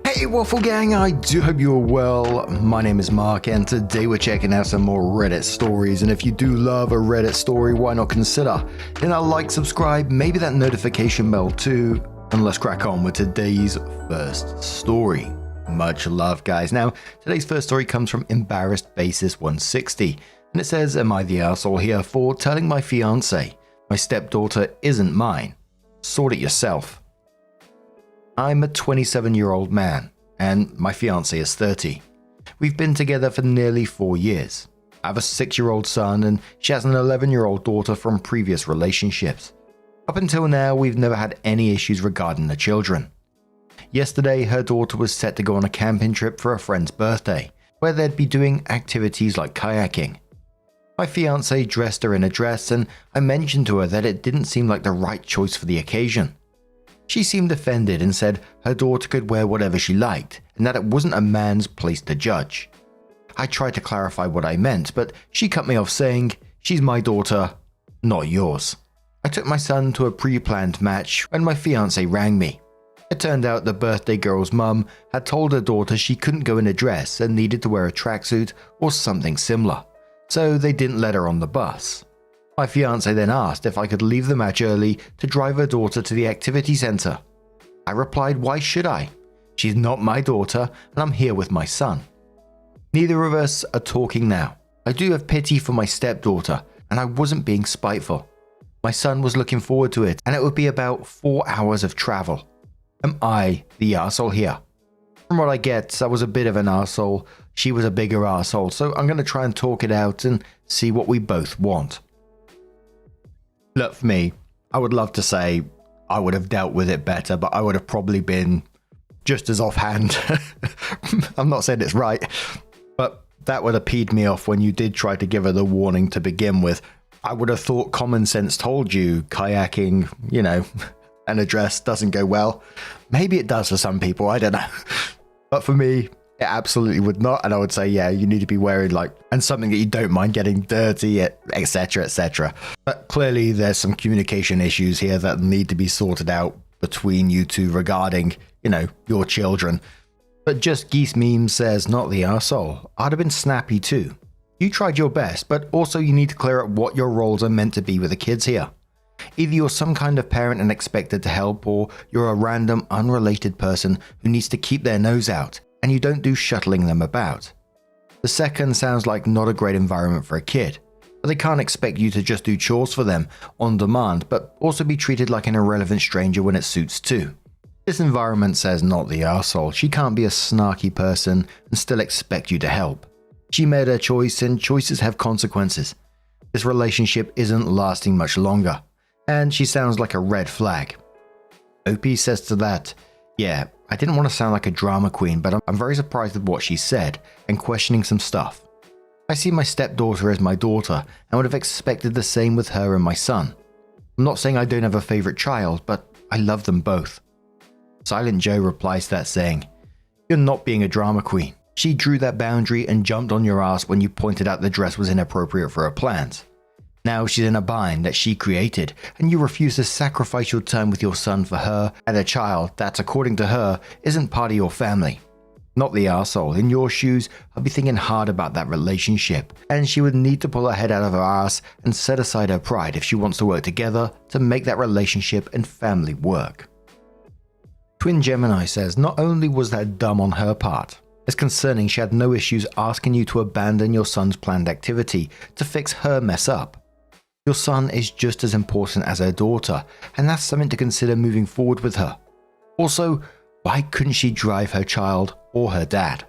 Hey Waffle Gang, I do hope you're well. My name is Mark and today we're checking out some more Reddit stories, and if you do love a Reddit story, why not consider hitting that like, subscribe, maybe that notification bell too, and let's crack on with today's first story. Much love guys. Now, today's first story comes from Embarrassed Basis 160, and it says, am I the asshole here for telling my fiance my stepdaughter isn't mine? Sort it yourself. I'm a 27-year-old man, and my fiancée is 30. We've been together for nearly 4 years. I have a 6-year-old son, and she has an 11-year-old daughter from previous relationships. Up until now, we've never had any issues regarding the children. Yesterday, her daughter was set to go on a camping trip for a friend's birthday, where they'd be doing activities like kayaking. My fiancée dressed her in a dress, and I mentioned to her that it didn't seem like the right choice for the occasion. She seemed offended and said her daughter could wear whatever she liked and that it wasn't a man's place to judge. I tried to clarify what I meant, but she cut me off saying, she's my daughter, not yours. I took my son to a pre-planned match when my fiancé rang me. It turned out the birthday girl's mum had told her daughter she couldn't go in a dress and needed to wear a tracksuit or something similar, so they didn't let her on the bus. My fiancé then asked if I could leave the match early to drive her daughter to the activity center. I replied, why should I? She's not my daughter and I'm here with my son. Neither of us are talking now. I do have pity for my stepdaughter and I wasn't being spiteful. My son was looking forward to it and it would be about 4 hours of travel. Am I the arsehole here? From what I get, I was a bit of an arsehole. She was a bigger arsehole, so I'm going to try and talk it out and see what we both want. Look, for me, I would love to say I would have dealt with it better, but I would have probably been just as offhand. I'm not saying it's right, but that would have peed me off when you did try to give her the warning to begin with. I would have thought common sense told you kayaking, and a dress doesn't go well. Maybe it does for some people, I don't know. But for me, it absolutely would not, and I would say, yeah, you need to be wearing and something that you don't mind getting dirty, etc, etc. But clearly there's some communication issues here that need to be sorted out between you two regarding, your children. But Just Geese Meme says, not the arsehole. I'd have been snappy too. You tried your best, but also you need to clear up what your roles are meant to be with the kids here. Either you're some kind of parent and expected to help, or you're a random, unrelated person who needs to keep their nose out, and you don't do shuttling them about. The second sounds like not a great environment for a kid, but they can't expect you to just do chores for them on demand, but also be treated like an irrelevant stranger when it suits too. This environment says not the arsehole. She can't be a snarky person and still expect you to help. She made her choice and choices have consequences. This relationship isn't lasting much longer, and she sounds like a red flag. OP says to that, yeah, I didn't want to sound like a drama queen, but I'm very surprised at what she said and questioning some stuff. I see my stepdaughter as my daughter and would have expected the same with her and my son. I'm not saying I don't have a favorite child, but I love them both. Silent Joe replies to that saying, you're not being a drama queen. She drew that boundary and jumped on your ass when you pointed out the dress was inappropriate for her plans. Now she's in a bind that she created, and you refuse to sacrifice your time with your son for her and a child that, according to her, isn't part of your family. Not the arsehole. In your shoes, I'd be thinking hard about that relationship, and she would need to pull her head out of her ass and set aside her pride if she wants to work together to make that relationship and family work. Twin Gemini says, not only was that dumb on her part, it's concerning she had no issues asking you to abandon your son's planned activity to fix her mess up. Your son is just as important as her daughter, and that's something to consider moving forward with her. Also, why couldn't she drive her child or her dad?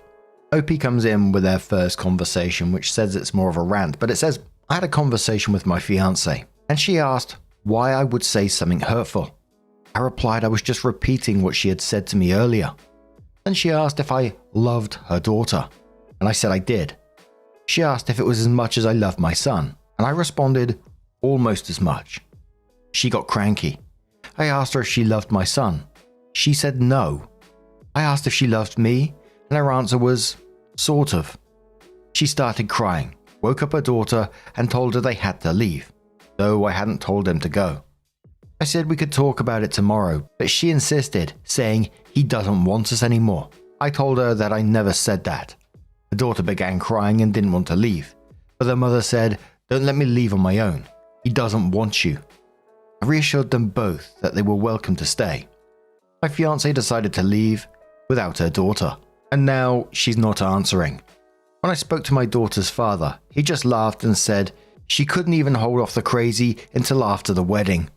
OP comes in with their first conversation, which says it's more of a rant, but it says, I had a conversation with my fiancée, and she asked why I would say something hurtful. I replied I was just repeating what she had said to me earlier. Then she asked if I loved her daughter, and I said I did. She asked if it was as much as I loved my son, and I responded, almost as much. She got cranky. I asked her if she loved my son. She said no. I asked if she loved me, and her answer was, sort of. She started crying, woke up her daughter, and told her they had to leave, though I hadn't told them to go. I said we could talk about it tomorrow, but she insisted, saying he doesn't want us anymore. I told her that I never said that. The daughter began crying and didn't want to leave, but the mother said, "Don't let me leave on my own. He doesn't want you." I reassured them both that they were welcome to stay. My fiancée decided to leave without her daughter, and now she's not answering. When I spoke to my daughter's father, he just laughed and said she couldn't even hold off the crazy until after the wedding.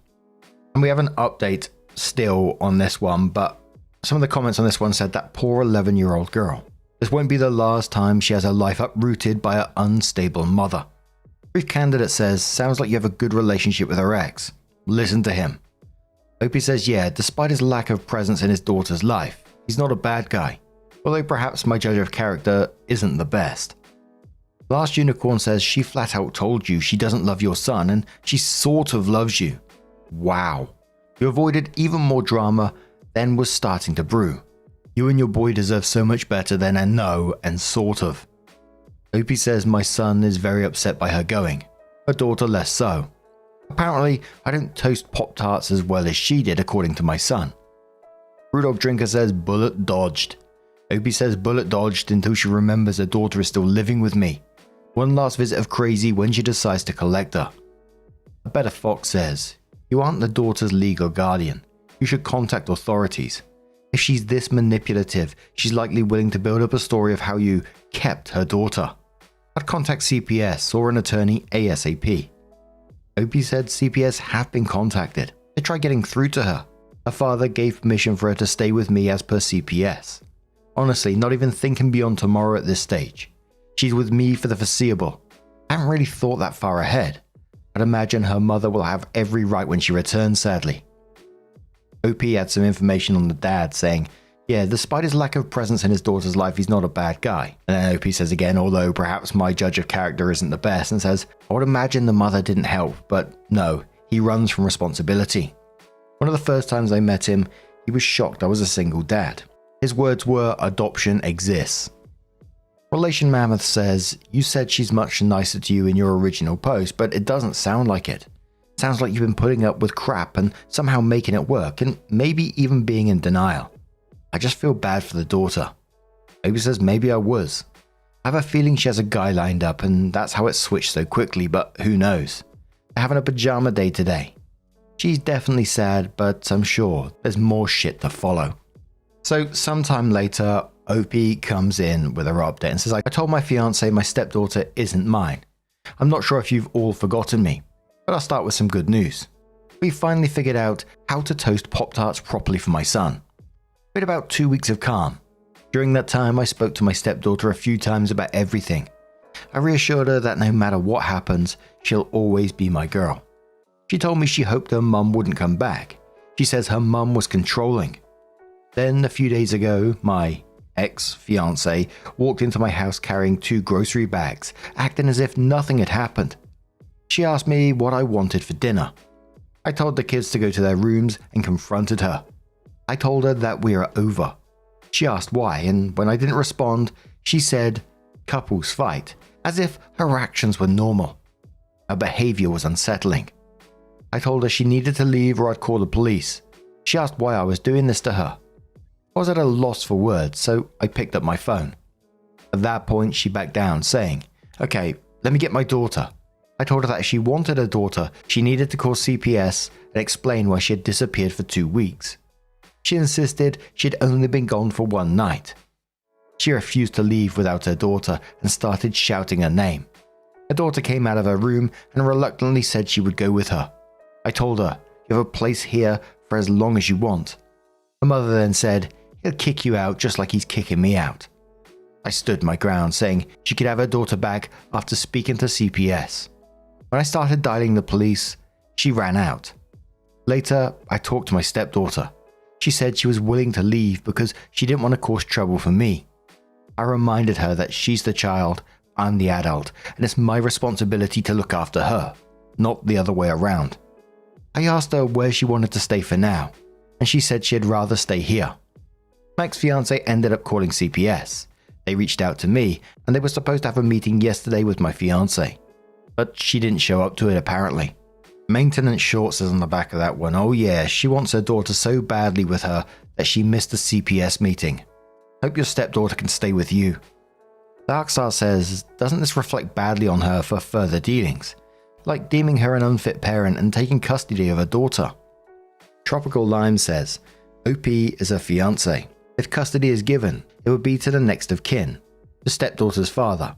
And we have an update still on this one, but some of the comments on this one said that poor 11-year-old girl. This won't be the last time she has her life uprooted by her unstable mother. Brief Candidate says, sounds like you have a good relationship with her ex. Listen to him. Opie says, yeah, despite his lack of presence in his daughter's life, he's not a bad guy. Although perhaps my judge of character isn't the best. Last Unicorn says she flat out told you she doesn't love your son and she sort of loves you. Wow. You avoided even more drama than was starting to brew. You and your boy deserve so much better than a no and sort of. Opie says my son is very upset by her going. Her daughter less so. Apparently, I don't toast Pop-Tarts as well as she did according to my son. Rudolph Drinker says bullet dodged. Opie says bullet dodged until she remembers her daughter is still living with me. One last visit of crazy when she decides to collect her. A Better Fox says, you aren't the daughter's legal guardian. You should contact authorities. If she's this manipulative, she's likely willing to build up a story of how you kept her daughter. I'd contact CPS or an attorney ASAP. Opie said CPS have been contacted. They tried getting through to her. Her father gave permission for her to stay with me as per CPS. Honestly, not even thinking beyond tomorrow at this stage. She's with me for the foreseeable. I haven't really thought that far ahead. I'd imagine her mother will have every right when she returns, sadly. OP had some information on the dad saying, yeah, despite his lack of presence in his daughter's life, he's not a bad guy. And then OP says again, although perhaps my judge of character isn't the best, and says, I would imagine the mother didn't help, but no, he runs from responsibility. One of the first times I met him, he was shocked I was a single dad. His words were, adoption exists. Relation Mammoth says, you said she's much nicer to you in your original post, but it doesn't sound like it. Sounds like you've been putting up with crap and somehow making it work, and maybe even being in denial. I just feel bad for the daughter. Maybe says maybe I was. I have a feeling she has a guy lined up and that's how it switched so quickly, but who knows. They're having a pajama day today. She's definitely sad, but I'm sure there's more shit to follow. So sometime later, OP comes in with her update and says, I told my fiancé my stepdaughter isn't mine. I'm not sure if you've all forgotten me, but I'll start with some good news. We finally figured out how to toast Pop-Tarts properly for my son. We had about 2 weeks of calm. During that time, I spoke to my stepdaughter a few times about everything. I reassured her that no matter what happens, she'll always be my girl. She told me she hoped her mum wouldn't come back. She says her mum was controlling. Then, a few days ago, my ex-fiancé walked into my house carrying 2 grocery bags, acting as if nothing had happened. She asked me what I wanted for dinner. I told the kids to go to their rooms and confronted her. I told her that we are over. She asked why, and when I didn't respond, she said, couples fight, as if her actions were normal. Her behavior was unsettling. I told her she needed to leave or I'd call the police. She asked why I was doing this to her. I was at a loss for words, so I picked up my phone. At that point, she backed down, saying, okay, let me get my daughter. I told her that if she wanted her daughter, she needed to call CPS and explain why she had disappeared for 2 weeks. She insisted she had only been gone for 1 night. She refused to leave without her daughter and started shouting her name. Her daughter came out of her room and reluctantly said she would go with her. I told her, you have a place here for as long as you want. Her mother then said, he'll kick you out just like he's kicking me out. I stood my ground, saying she could have her daughter back after speaking to CPS. When I started dialing the police, she ran out. Later, I talked to my stepdaughter. She said she was willing to leave because she didn't want to cause trouble for me. I reminded her that she's the child, I'm the adult, and it's my responsibility to look after her, not the other way around. I asked her where she wanted to stay for now, and she said she'd rather stay here. My ex-fiancé ended up calling CPS. They reached out to me, and they were supposed to have a meeting yesterday with my fiancé. But she didn't show up to it apparently. Maintenance Short says on the back of that one, oh yeah, she wants her daughter so badly with her that she missed the CPS meeting. Hope your stepdaughter can stay with you. Darkstar says, doesn't this reflect badly on her for further dealings? Like deeming her an unfit parent and taking custody of her daughter. Tropical Lime says, OP is a fiancé. If custody is given, it would be to the next of kin, the stepdaughter's father,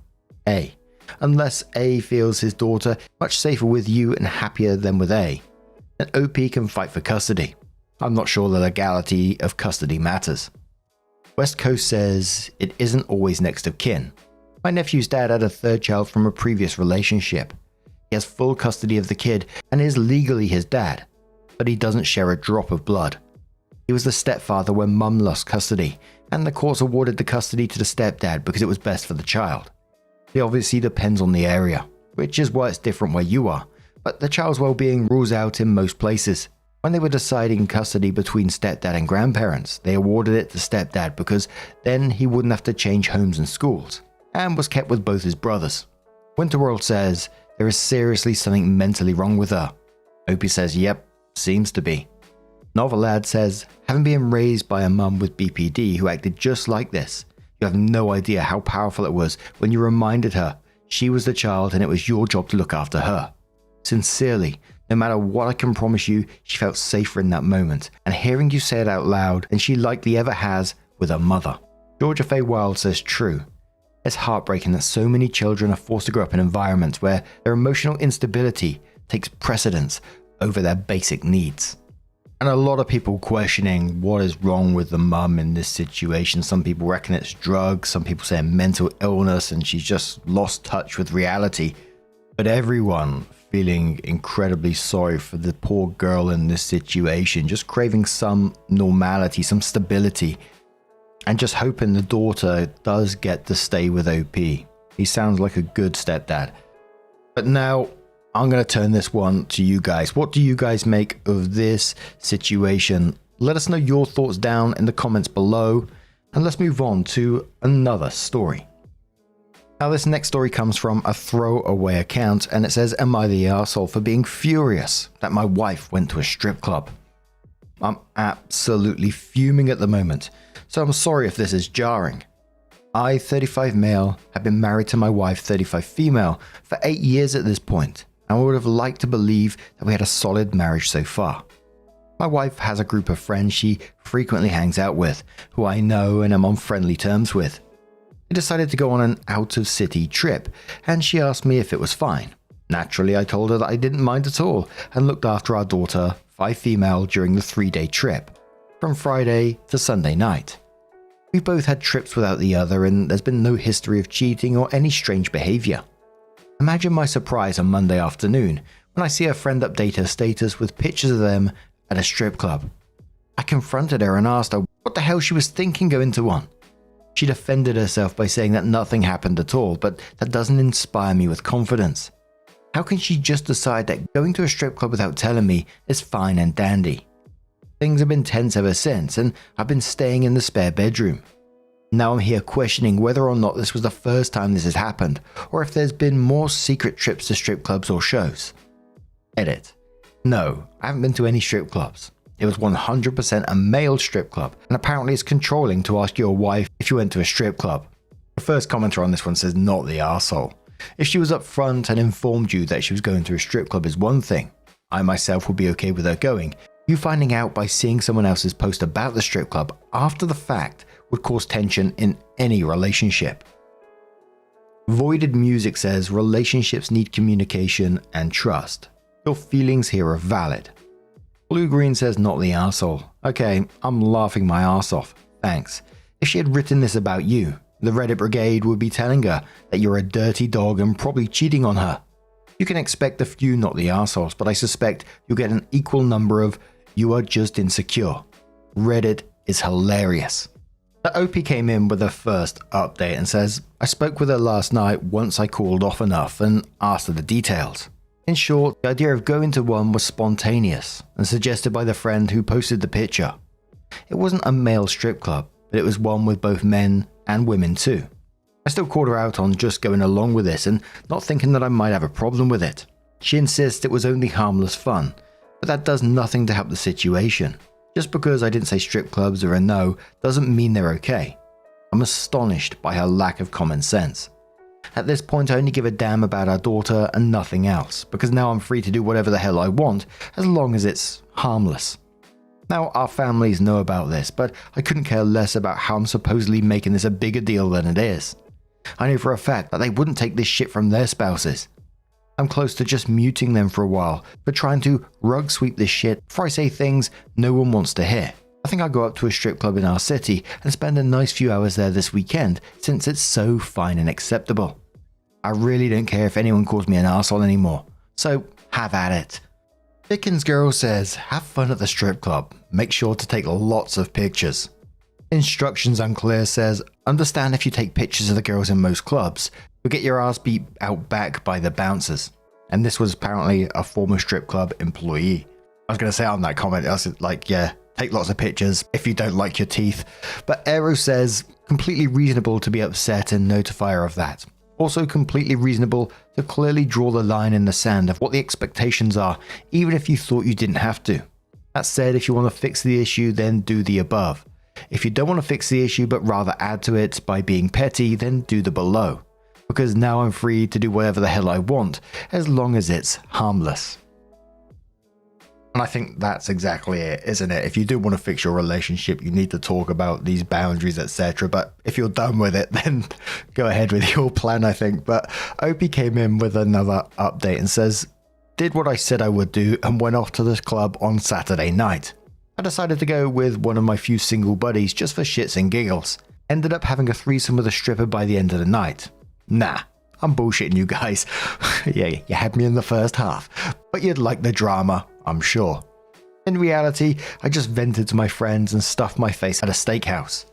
A. Unless A feels his daughter much safer with you and happier than with A, then OP can fight for custody. I'm not sure the legality of custody matters. West Coast says, it isn't always next of kin. My nephew's dad had a third child from a previous relationship. He has full custody of the kid and is legally his dad, but he doesn't share a drop of blood. He was the stepfather when mum lost custody, and the courts awarded the custody to the stepdad because it was best for the child. It obviously depends on the area, which is why it's different where you are, but the child's well-being rules out in most places. When they were deciding custody between stepdad and grandparents, they awarded it to stepdad because then he wouldn't have to change homes and schools, and was kept with both his brothers. Winterworld says, there is seriously something mentally wrong with her. Opie says, yep, seems to be. Novelad says, having been raised by a mum with BPD who acted just like this, you have no idea how powerful it was when you reminded her she was the child and it was your job to look after her. Sincerely, no matter what I can promise you, she felt safer in that moment, and hearing you say it out loud than she likely ever has with her mother. Georgia Faye Wild says true. It's heartbreaking that so many children are forced to grow up in environments where their emotional instability takes precedence over their basic needs. And a lot of people questioning what is wrong with the mum in this situation. Some people reckon it's drugs, some people say mental illness and she's just lost touch with reality. But everyone feeling incredibly sorry for the poor girl in this situation, just craving some normality, some stability, and just hoping the daughter does get to stay with OP. He sounds like a good stepdad. But now, I'm going to turn this one to you guys. What do you guys make of this situation? Let us know your thoughts down in the comments below, and let's move on to another story. Now this next story comes from a throwaway account, and it says, am I the arsehole for being furious that my wife went to a strip club? I'm absolutely fuming at the moment, so I'm sorry if this is jarring. I, 35 male, have been married to my wife, 35 female, for 8 years at this point, and I would have liked to believe that we had a solid marriage so far. My wife has a group of friends she frequently hangs out with, who I know and am on friendly terms with. We decided to go on an out-of-city trip, and she asked me if it was fine. Naturally, I told her that I didn't mind at all, and looked after our daughter, 5 female, during the 3-day trip, from Friday to Sunday night. We both had trips without the other, and there's been no history of cheating or any strange behavior. Imagine my surprise on Monday afternoon when I see a friend update her status with pictures of them at a strip club. I confronted her and asked her what the hell she was thinking going to one. She defended herself by saying that nothing happened at all, but that doesn't inspire me with confidence. How can she just decide that going to a strip club without telling me is fine and dandy? Things have been tense ever since, and I've been staying in the spare bedroom. Now I'm here questioning whether or not this was the first time this has happened, or if there's been more secret trips to strip clubs or shows. Edit. No, I haven't been to any strip clubs. It was 100% a male strip club, and apparently it's controlling to ask your wife if you went to a strip club. The first commenter on this one says not the arsehole. If she was upfront and informed you that she was going to a strip club is one thing. I myself would be okay with her going. You finding out by seeing someone else's post about the strip club after the fact would cause tension in any relationship. Voided Music says relationships need communication and trust. Your feelings here are valid. Blue Green says not the arsehole. Okay, I'm laughing my arse off. Thanks. If she had written this about you, the Reddit brigade would be telling her that you're a dirty dog and probably cheating on her. You can expect a few not the arseholes, but I suspect you'll get an equal number of you are just insecure. Reddit is hilarious. The OP came in with her first update and says, I spoke with her last night once I cooled off enough and asked her the details. In short, the idea of going to one was spontaneous and suggested by the friend who posted the picture. It wasn't a male strip club, but it was one with both men and women too. I still called her out on just going along with this and not thinking that I might have a problem with it. She insists it was only harmless fun, but that does nothing to help the situation. Just because I didn't say strip clubs are a no doesn't mean they're okay. I'm astonished by her lack of common sense. At this point, I only give a damn about our daughter and nothing else, because now I'm free to do whatever the hell I want, as long as it's harmless. Now, our families know about this, but I couldn't care less about how I'm supposedly making this a bigger deal than it is. I know for a fact that they wouldn't take this shit from their spouses. I'm close to just muting them for a while, but trying to rug sweep this shit before I say things no one wants to hear. I think I'll go up to a strip club in our city and spend a nice few hours there this weekend, since it's so fine and acceptable. I really don't care if anyone calls me an arsehole anymore, so have at it. Dickens Girl says, have fun at the strip club. Make sure to take lots of pictures. Instructions Unclear says, understand if you take pictures of the girls in most clubs, you'll get your ass beat out back by the bouncers. And this was apparently a former strip club employee. I was going to say on that comment, I was like, yeah, take lots of pictures if you don't like your teeth. But Aero says, completely reasonable to be upset and notify her of that. Also completely reasonable to clearly draw the line in the sand of what the expectations are, even if you thought you didn't have to. That said, if you want to fix the issue, then do the above. If you don't want to fix the issue but rather add to it by being petty, then do the below. Because now I'm free to do whatever the hell I want, as long as it's harmless. And I think that's exactly it, isn't it? If you do want to fix your relationship, you need to talk about these boundaries, etc. But if you're done with it, then go ahead with your plan, I think. But Opie came in with another update and says, did what I said I would do and went off to this club on Saturday night. I decided to go with one of my few single buddies just for shits and giggles. Ended up having a threesome with a stripper by the end of the night. Nah, I'm bullshitting you guys. Yeah, you had me in the first half, but you'd like the drama, I'm sure. In reality, I just vented to my friends and stuffed my face at a steakhouse.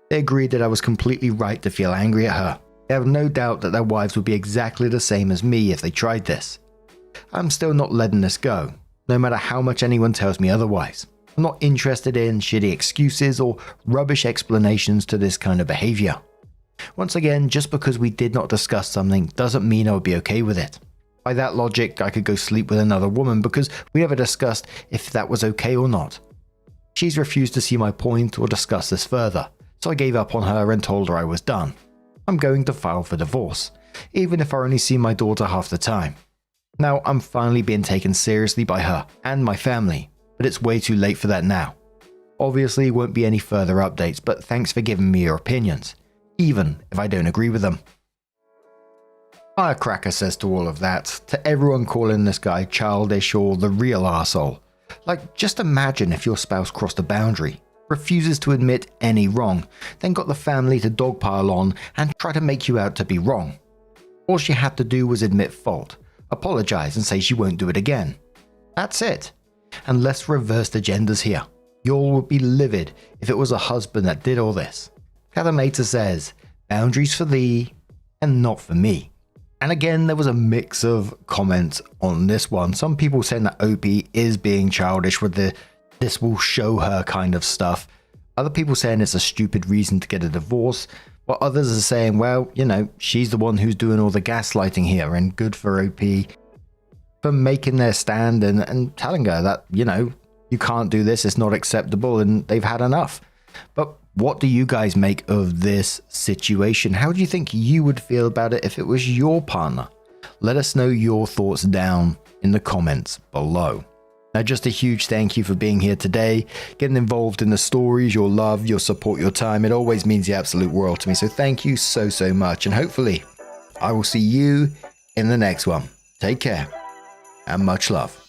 They agreed that I was completely right to feel angry at her. They have no doubt that their wives would be exactly the same as me if they tried this. I'm still not letting this go, no matter how much anyone tells me otherwise. I'm not interested in shitty excuses or rubbish explanations to this kind of behavior. Once again, just because we did not discuss something doesn't mean I would be okay with it. By that logic, I could go sleep with another woman because we never discussed if that was okay or not. She's refused to see my point or discuss this further, so I gave up on her and told her I was done. I'm going to file for divorce, even if I only see my daughter half the time. Now I'm finally being taken seriously by her and my family, but it's way too late for that now. Obviously won't be any further updates, but thanks for giving me your opinions, even if I don't agree with them. Firecracker says to all of that, to everyone calling this guy childish or the real arsehole. Like, just imagine if your spouse crossed a boundary, refuses to admit any wrong, then got the family to dogpile on and try to make you out to be wrong. All she had to do was admit fault, apologize and say she won't do it again. That's it. And let's reverse the genders here. Y'all would be livid if it was a husband that did all this. Calamata says, boundaries for thee and not for me. And again, there was a mix of comments on this one. Some people saying that Opie is being childish with the this will show her kind of stuff. Other people saying it's a stupid reason to get a divorce. While others are saying, well, you know, she's the one who's doing all the gaslighting here and good for Opie for making their stand and telling her that, you know, you can't do this, it's not acceptable and they've had enough. But what do you guys make of this situation? How do you think you would feel about it if it was your partner? Let us know your thoughts down in the comments below. Now, just a huge thank you for being here today, getting involved in the stories, your love, your support, your time. It always means the absolute world to me. So thank you so much. And hopefully I will see you in the next one. Take care and much love.